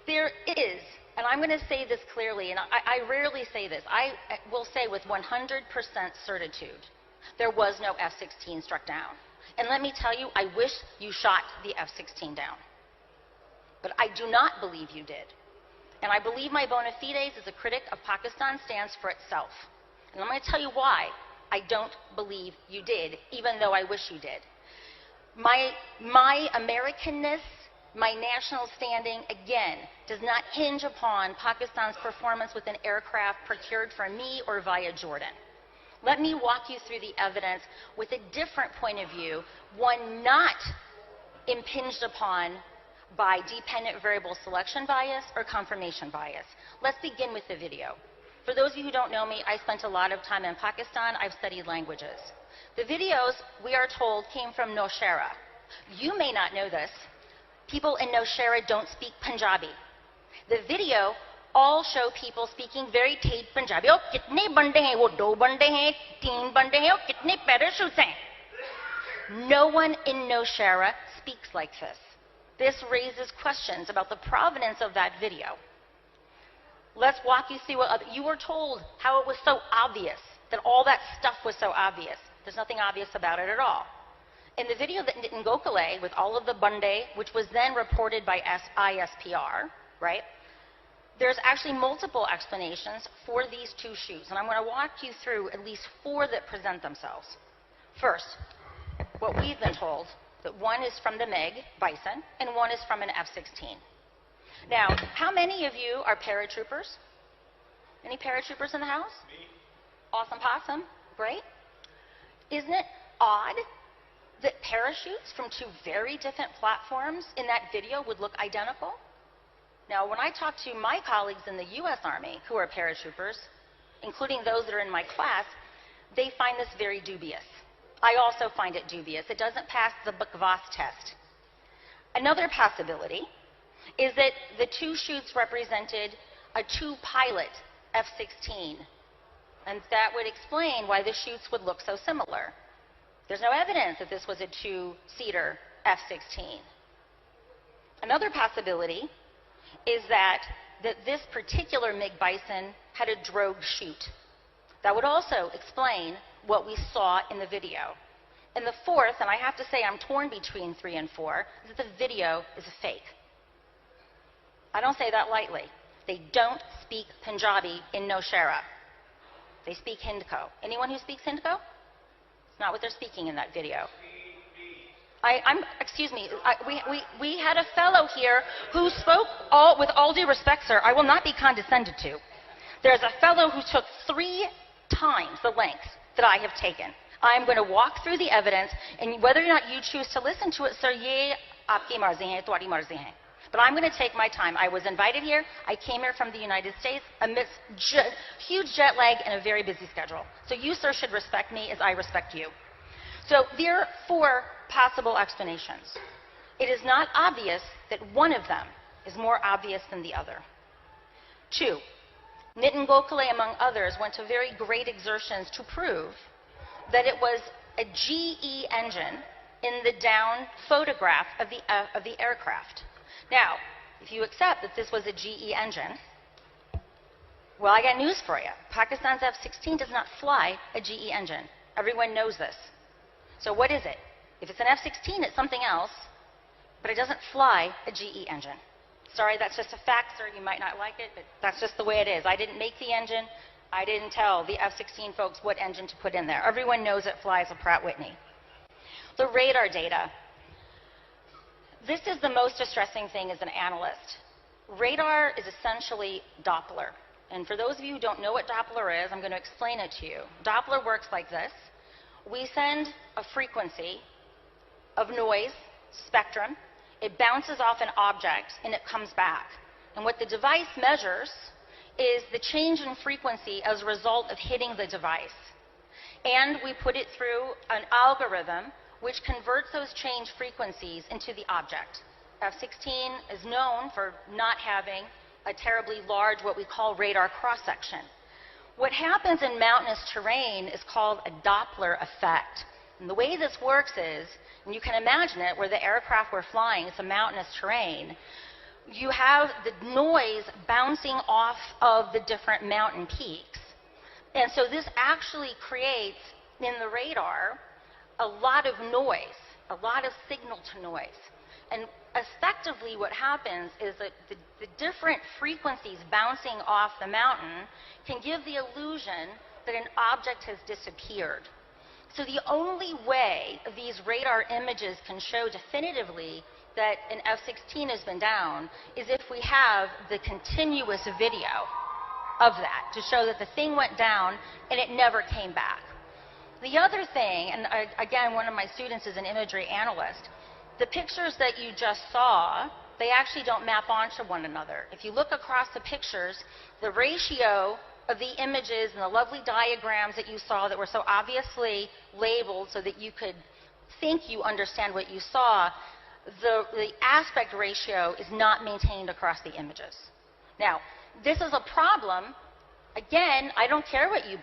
There is, and I'm going to say this clearly, and I rarely say this, I will say with 100% certitude, there was no F-16 struck down. And let me tell you, I wish you shot the F-16 down. But I do not believe you did. And I believe my bona fides as a critic of Pakistan stands for itself. And I'm going to tell you why I don't believe you did, even though I wish you did. My Americanness, my national standing, again, does not hinge upon Pakistan's performance with an aircraft procured from me or via Jordan. Let me walk you through the evidence with a different point of view, one not impinged upon by dependent variable selection bias or confirmation bias. Let's begin with the video. For those of you who don't know me, I spent a lot of time in Pakistan. I've studied languages. The videos, we are told, came from Nowshera. You may not know this. People in Nowshera don't speak Punjabi. The video all show people speaking very tame Punjabi. Oh, kitne bande hain? Wo do bande hain, teen bande hain, oh, kitne parachutes hain? No one in Nowshera speaks like this. This raises questions about the provenance of that video. Let's walk you through what you were told, how it was so obvious, that all that stuff was so obvious. There's nothing obvious about it at all. In the video that Nitin Gokhale, with all of the Bande, which was then reported by ISPR, right? There's actually multiple explanations for these two shoots, and I'm going to walk you through at least 4 that present themselves. First, what we've been told, that one is from the MiG, Bison, and one is from an F-16. Now, how many of you are paratroopers? Any paratroopers in the house? Me. Awesome possum. Great. Isn't it odd that parachutes from 2 very different platforms in that video would look identical? Now, when I talk to my colleagues in the U.S. Army who are paratroopers, including those that are in my class, they find this very dubious. I also find it dubious. It doesn't pass the Bakwas test. Another possibility is that the 2 shoots represented a 2-pilot F-16, and that would explain why the shoots would look so similar. There's no evidence that this was a 2-seater F-16. Another possibility is that this particular MiG Bison had a drogue chute. That would also explain what we saw in the video. And the fourth, and I have to say I'm torn between 3 and 4, is that the video is a fake. I don't say that lightly. They don't speak Punjabi in Nowshera. They speak Hindko. Anyone who speaks Hindko? It's not what they're speaking in that video. Excuse me, we had a fellow here who spoke, with all due respect, sir, I will not be condescended to. There's a fellow who took 3 times the length that I have taken. I'm going to walk through the evidence, and whether or not you choose to listen to it, sir, ye aapki marzi hai, twadi marzi hai. But I'm going to take my time. I was invited here. I came here from the United States amidst huge jet lag and a very busy schedule. So you, sir, should respect me as I respect you. So there are 4 possible explanations. It is not obvious that one of them is more obvious than the other. 2, Nitin Gokhale, among others, went to very great exertions to prove that it was a GE engine in the down photograph of the aircraft. Now, if you accept that this was a GE engine, well, I got news for you. Pakistan's F-16 does not fly a GE engine. Everyone knows this. So what is it? If it's an F-16, it's something else, but it doesn't fly a GE engine. Sorry, that's just a fact, sir. You might not like it, but that's just the way it is. I didn't make the engine. I didn't tell the F-16 folks what engine to put in there. Everyone knows it flies a Pratt Whitney. The radar data. This is the most distressing thing as an analyst. Radar is essentially Doppler. And for those of you who don't know what Doppler is, I'm going to explain it to you. Doppler works like this. We send a frequency of noise, spectrum. It bounces off an object, and it comes back. And what the device measures is the change in frequency as a result of hitting the device. And we put it through an algorithm which converts those changed frequencies into the object. F-16 is known for not having a terribly large, what we call radar cross-section. What happens in mountainous terrain is called a Doppler effect. And the way this works is, and you can imagine it, where the aircraft were flying, it's a mountainous terrain, you have the noise bouncing off of the different mountain peaks. And so this actually creates in the radar a lot of noise, a lot of signal to noise. And effectively what happens is that the different frequencies bouncing off the mountain can give the illusion that an object has disappeared. So the only way these radar images can show definitively that an F-16 has been down is if we have the continuous video of that to show that the thing went down and it never came back. The other thing, and again, one of my students is an imagery analyst, the pictures that you just saw, they actually don't map onto one another. If you look across the pictures, the ratio of the images and the lovely diagrams that you saw that were so obviously labeled so that you could think you understand what you saw, the aspect ratio is not maintained across the images. Now, this is a problem. Again, I don't care what you believe.